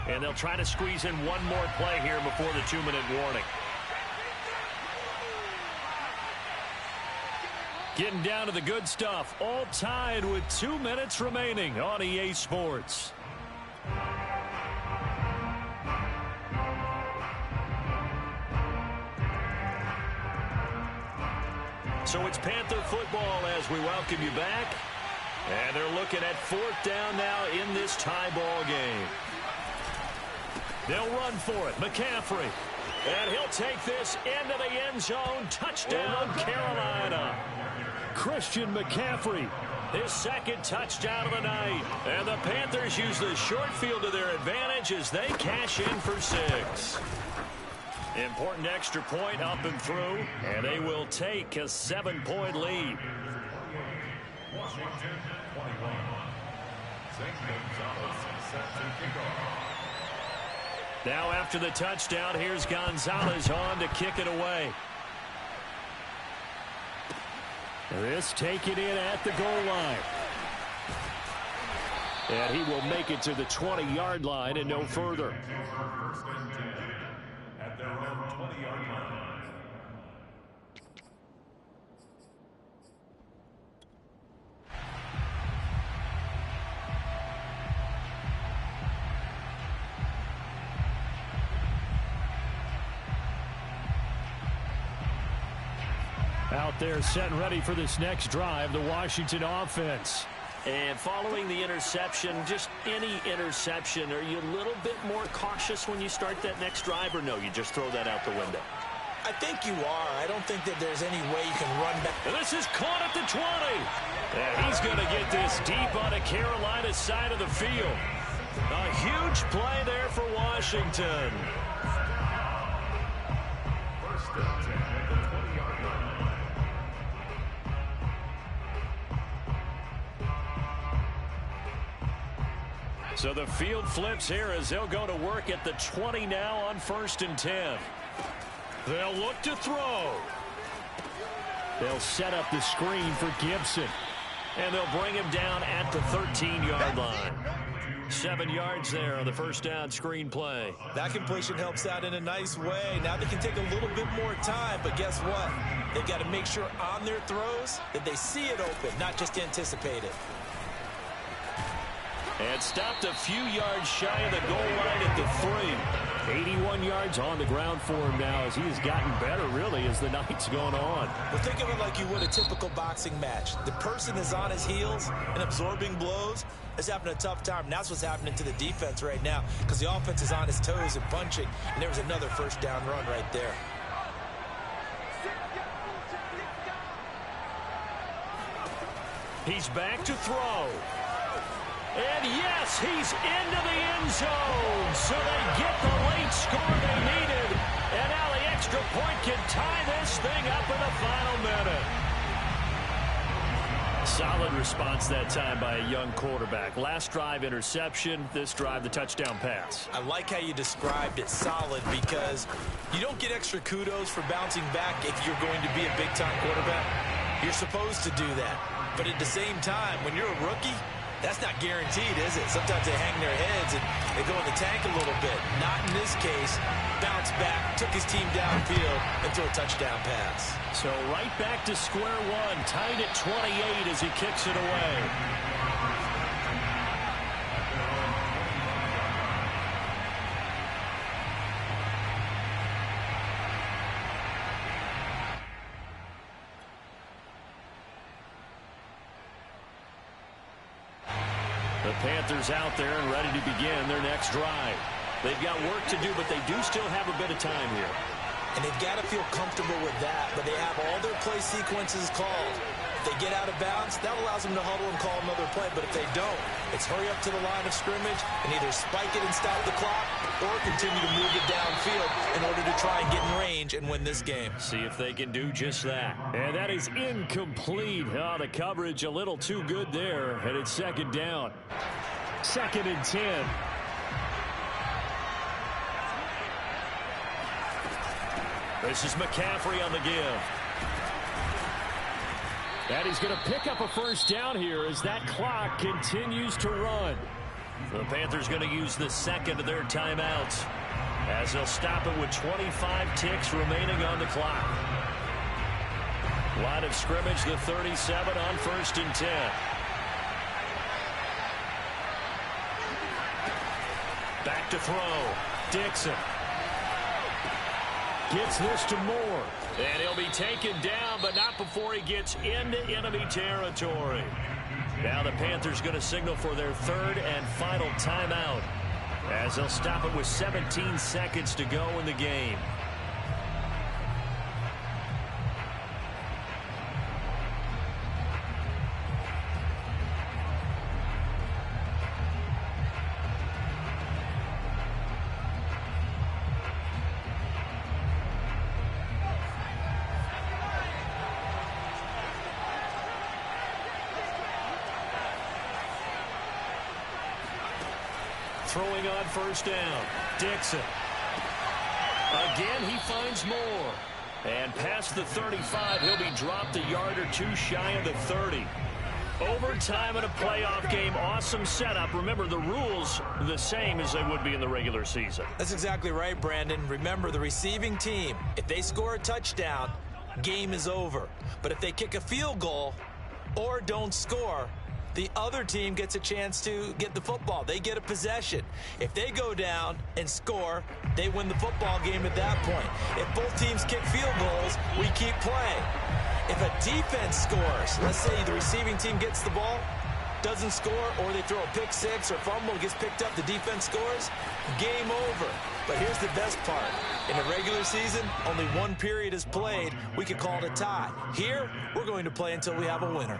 And they'll try to squeeze in one more play here before the 2-minute warning. Getting down to the good stuff. All tied with 2 minutes remaining on EA Sports. So it's Panther football as we welcome you back. And they're looking at 4th down now in this tie ball game. They'll run for it. McCaffrey. And he'll take this into the end zone. Touchdown, Carolina. Christian McCaffrey, his 2nd touchdown of the night. And the Panthers use the short field to their advantage as they cash in for 6. Important extra point up and through, and they will take a 7-point lead. Washington 21. Gonzalez set to kick off. Now after the touchdown, here's Gonzalez on to kick it away. This taken in at the goal line. And he will make it to the 20-yard line and no further. 1st and 10 at their own 20-yard line. Out there set and ready for this next drive, the Washington offense. And following the interception, just any interception, are you a little bit more cautious when you start that next drive, or no, you just throw that out the window? I think you are. I don't think that there's any way you can run back. And this is caught at the 20. And he's going to get this deep on a Carolina side of the field. A huge play there for Washington. 1st and 10 at the 20-yard line. So the field flips here as they'll go to work at the 20 now on 1st and 10. They'll look to throw. They'll set up the screen for Gibson. And they'll bring him down at the 13-yard line. 7 yards there on the 1st down screen play. That completion helps out in a nice way. Now they can take a little bit more time, but guess what? They've got to make sure on their throws that they see it open, not just anticipate it. And stopped a few yards shy of the goal line at the 3. 81 yards on the ground for him now as he has gotten better, really, as the night's gone on. Well, think of it like you would a typical boxing match. The person is on his heels and absorbing blows is having a tough time. And that's what's happening to the defense right now because the offense is on his toes and punching. And there was another 1st down run right there. He's back to throw. And yes, he's into the end zone. So they get the late score they needed. And now the extra point can tie this thing up in the final minute. Solid response that time by a young quarterback. Last drive interception, this drive the touchdown pass. I like how you described it solid because you don't get extra kudos for bouncing back if you're going to be a big-time quarterback. You're supposed to do that. But at the same time, when you're a rookie, that's not guaranteed, is it? Sometimes they hang their heads and they go in the tank a little bit. Not in this case. Bounce back, took his team downfield, and threw a touchdown pass. So right back to square one, tied at 28 as he kicks it away. The Panthers out there and ready to begin their next drive. They've got work to do, but they do still have a bit of time here. And they've got to feel comfortable with that, but they have all their play sequences called. If they get out of bounds, that allows them to huddle and call another play. But if they don't, it's hurry up to the line of scrimmage and either spike it and stop the clock or continue to move it downfield in order to try and get in range and win this game. See if they can do just that. And that is incomplete. Oh, the coverage a little too good there, and it's 2nd down. 2nd and 10. This is McCaffrey on the give. And he's going to pick up a 1st down here as that clock continues to run. The Panthers going to use the 2nd of their timeouts as they'll stop it with 25 ticks remaining on the clock. Line of scrimmage, the 37 on 1st and 10. Back to throw. Dixon. Gets this to Moore. And he'll be taken down, but not before he gets into enemy territory. Now the Panthers going to signal for their third and final timeout, as they'll stop it with 17 seconds to go in the game. Throwing on first down, Dixon. Again, he finds Moore. And past the 35, he'll be dropped a yard or two shy of the 30. Overtime in a playoff game, awesome setup. Remember, the rules are the same as they would be in the regular season. That's exactly right, Brandon. Remember, the receiving team, if they score a touchdown, game is over. But if they kick a field goal or don't score, the other team gets a chance to get the football. They get a possession. If they go down and score, they win the football game at that point. If both teams kick field goals, we keep playing. If a defense scores, let's say the receiving team gets the ball, doesn't score, or they throw a pick six or fumble, gets picked up, the defense scores, game over. But here's the best part. In the regular season, only one period is played. We could call it a tie. Here, we're going to play until we have a winner.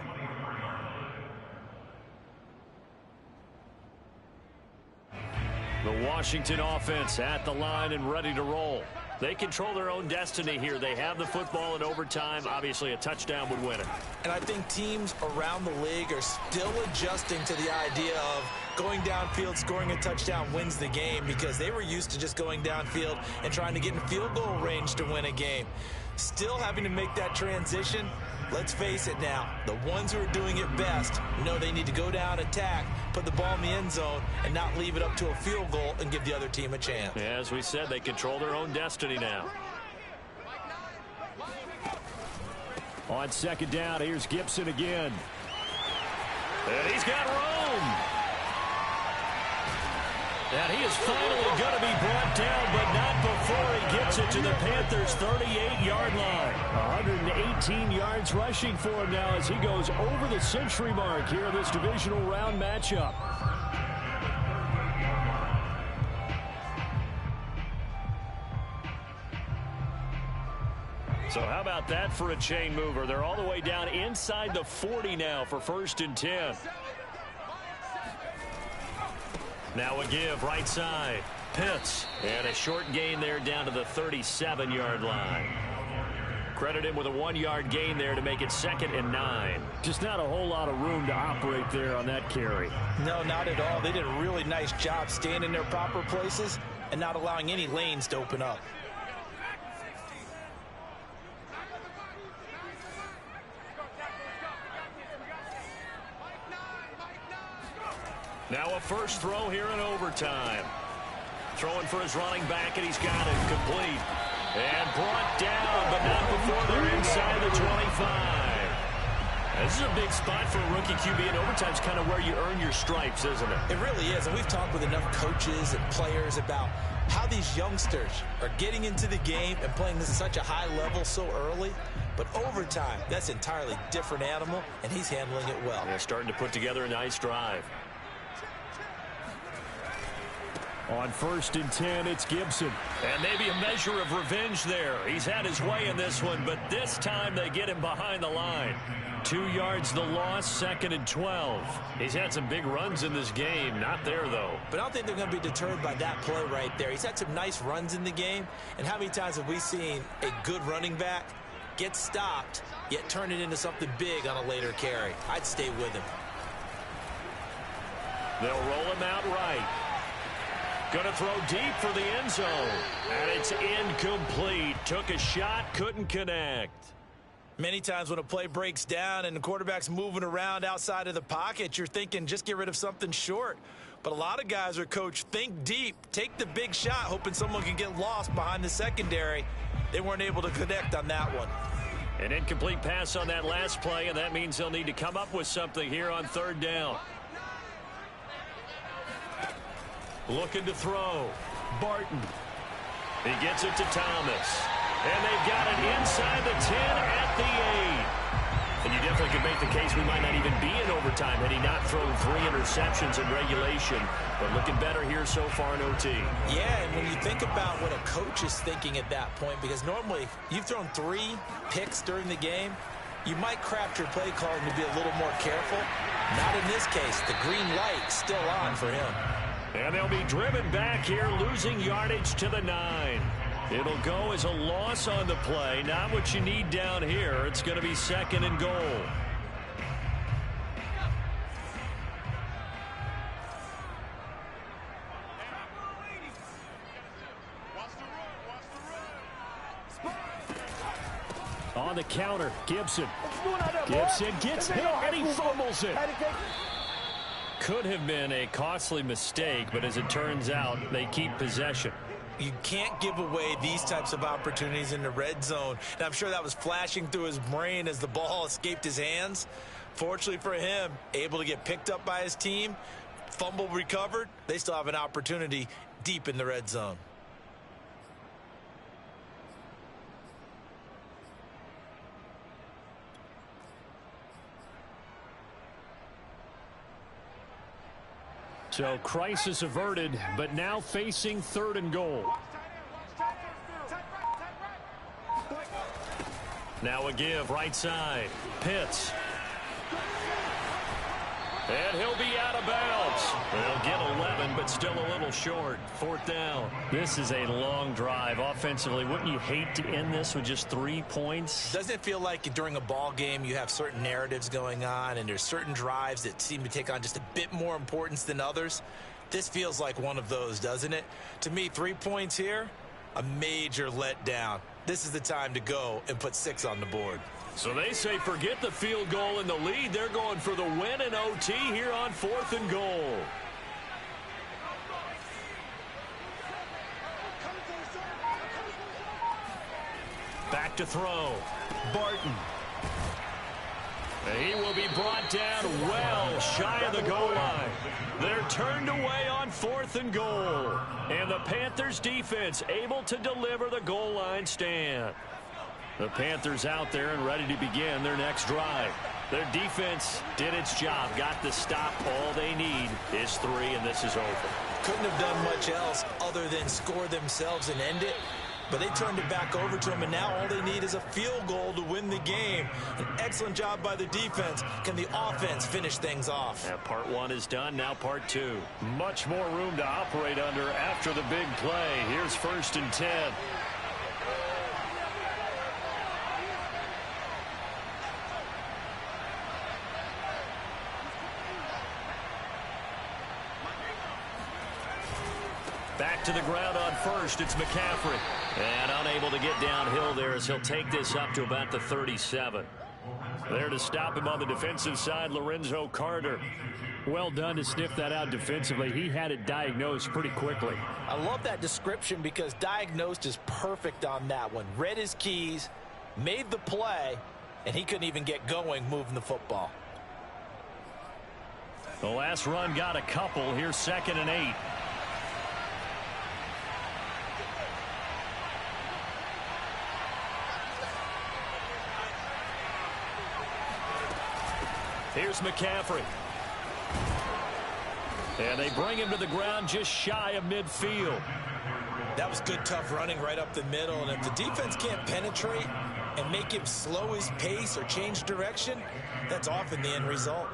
The Washington offense at the line and ready to roll. They control their own destiny here. They have the football in overtime. Obviously, a touchdown would win it. And I think teams around the league are still adjusting to the idea of going downfield, scoring a touchdown wins the game, because they were used to just going downfield and trying to get in field goal range to win a game. Still having to make that transition. Let's face it now, the ones who are doing it best know they need to go down, attack, put the ball in the end zone, and not leave it up to a field goal and give the other team a chance. Yeah, as we said, they control their own destiny now. On second down, here's Gibson again. And he's got room. And he is finally going to be brought down, but not before he gets it to the Panthers' 38-yard line. 118 yards rushing for him now as he goes over the century mark here in this divisional round matchup. So how about that for a chain mover? They're all the way down inside the 40 now for 1st and 10. Now a give right side. Pitts. And a short gain there down to the 37-yard line. Credit him with a 1-yard gain there to make it 2nd and 9. Just not a whole lot of room to operate there on that carry. No, not at all. They did a really nice job staying in their proper places and not allowing any lanes to open up. Now a first throw here in overtime. Throwing for his running back, and he's got it complete. And brought down, but not before they're inside the 25. This is a big spot for a rookie QB, and overtime's kind of where you earn your stripes, isn't it? It really is, and we've talked with enough coaches and players about how these youngsters are getting into the game and playing this at such a high level so early. But overtime, that's an entirely different animal, and he's handling it well. They're starting to put together a nice drive. On 1st and 10, it's Gibson. And maybe a measure of revenge there. He's had his way in this one, but this time they get him behind the line. 2 yards the loss, 2nd and 12. He's had some big runs in this game. Not there, though. But I don't think they're going to be deterred by that play right there. He's had some nice runs in the game. And how many times have we seen a good running back get stopped, yet turn it into something big on a later carry? I'd stay with him. They'll roll him out right. Going to throw deep for the end zone. And it's incomplete. Took a shot, couldn't connect. Many times when a play breaks down and the quarterback's moving around outside of the pocket, you're thinking just get rid of something short. But a lot of guys are coached, think deep, take the big shot, hoping someone can get lost behind the secondary. They weren't able to connect on that one. An incomplete pass on that last play, and that means they'll need to come up with something here on 3rd down. Looking to throw. Barton. He gets it to Thomas. And they've got it inside the 10 at the 8. And you definitely could make the case we might not even be in overtime had he not thrown 3 interceptions in regulation. But looking better here so far in OT. Yeah, and when you think about what a coach is thinking at that point, because normally you've thrown 3 picks during the game, you might craft your play calling to be a little more careful. Not in this case. The green light still on for him. And they'll be driven back here, losing yardage to the 9. It'll go as a loss on the play. Not what you need down here. It's going to be 2nd and goal. On the counter, Gibson. Gibson gets hit and he fumbles it. Could have been a costly mistake, but as it turns out, they keep possession. You can't give away these types of opportunities in the red zone. And I'm sure that was flashing through his brain as the ball escaped his hands. Fortunately for him, able to get picked up by his team, fumble recovered. They still have an opportunity deep in the red zone. So crisis averted, but now facing 3rd and goal. Now a give right side. Pitts. And he'll be out of bounds. They'll get 11, but still a little short. 4th down. This is a long drive offensively. Wouldn't you hate to end this with just 3 points? Doesn't it feel like during a ball game you have certain narratives going on and there's certain drives that seem to take on just a bit more importance than others? This feels like one of those, doesn't it? To me, 3 points here, a major letdown. This is the time to go and put 6 on the board. So they say forget the field goal and the lead. They're going for the win in OT here on 4th and goal. Back to throw. Barton. He will be brought down well shy of the goal line. They're turned away on 4th and goal. And the Panthers defense able to deliver the goal line stand. The Panthers out there and ready to begin their next drive. Their defense did its job, got the stop. All they need is 3, and this is over. Couldn't have done much else other than score themselves and end it. But they turned it back over to them, and now all they need is a field goal to win the game. An excellent job by the defense. Can the offense finish things off? Yeah, part 1 is done. Now part 2. Much more room to operate under after the big play. Here's 1st and 10. Back to the ground on 1st. It's McCaffrey. And unable to get downhill there as he'll take this up to about the 37. There to stop him on the defensive side, Lorenzo Carter. Well done to sniff that out defensively. He had it diagnosed pretty quickly. I love that description because diagnosed is perfect on that one. Read his keys, made the play, and he couldn't even get going moving the football. The last run got a couple. Here's 2nd and 8. Here's McCaffrey. And they bring him to the ground just shy of midfield. That was good, tough running right up the middle. And if the defense can't penetrate and make him slow his pace or change direction, that's often the end result.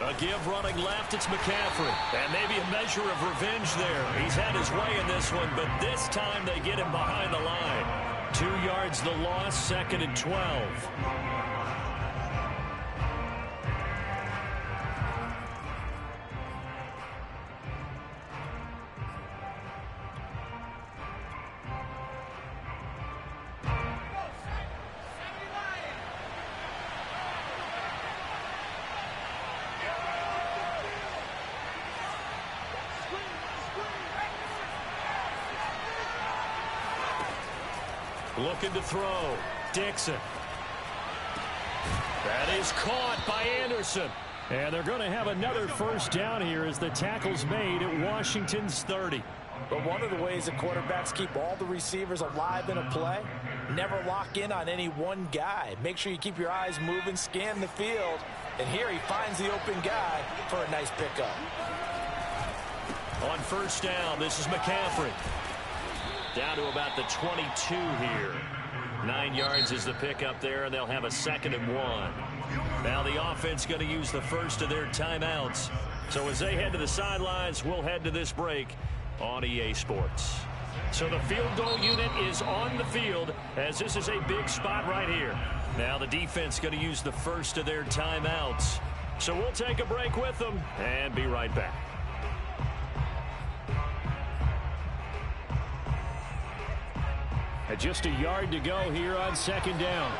A give running left, it's McCaffrey. And maybe a measure of revenge there. He's had his way in this one, but this time they get him behind the line. 2 yards the loss, 2nd and 12. Looking to throw. Dixon. That is caught by Anderson. And they're going to have another first down here as the tackle's made at Washington's 30. But one of the ways that quarterbacks keep all the receivers alive in a play, never lock in on any one guy. Make sure you keep your eyes moving, scan the field. And here he finds the open guy for a nice pickup. On first down, this is McCaffrey. Down to about the 22 here. 9 yards is the pickup there, and they'll have a 2nd and 1. Now the offense going to use the first of their timeouts. So as they head to the sidelines, we'll head to this break on EA Sports. So the field goal unit is on the field as this is a big spot right here. Now the defense going to use the first of their timeouts. So we'll take a break with them and be right back. And just a yard to go here on 2nd down.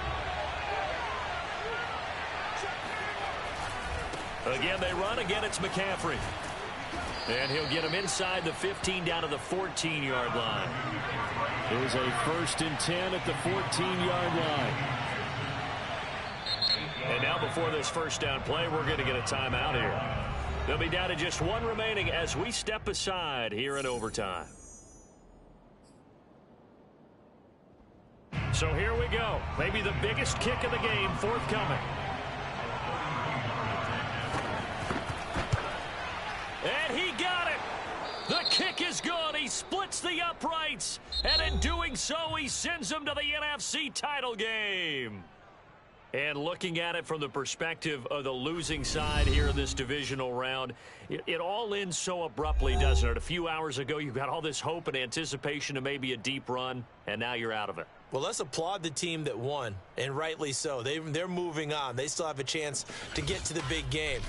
Again, they run. Again, it's McCaffrey. And he'll get him inside the 15 down to the 14-yard line. It is a 1st and 10 at the 14-yard line. And now before this first down play, we're going to get a timeout here. They'll be down to just 1 remaining as we step aside here in overtime. So here we go. Maybe the biggest kick of the game forthcoming. And he got it. The kick is good. He splits the uprights. And in doing so, he sends them to the NFC title game. And looking at it from the perspective of the losing side here in this divisional round, it all ends so abruptly, doesn't it? A few hours ago, you got all this hope and anticipation of maybe a deep run, and now you're out of it. Well, let's applaud the team that won, and rightly so. They're moving on. They still have a chance to get to the big game.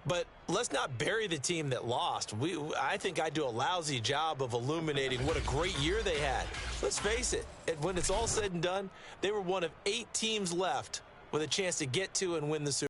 But let's not bury the team that lost. I think I do a lousy job of illuminating what a great year they had. Let's face it, when it's all said and done, they were one of 8 teams left with a chance to get to and win the Super Bowl.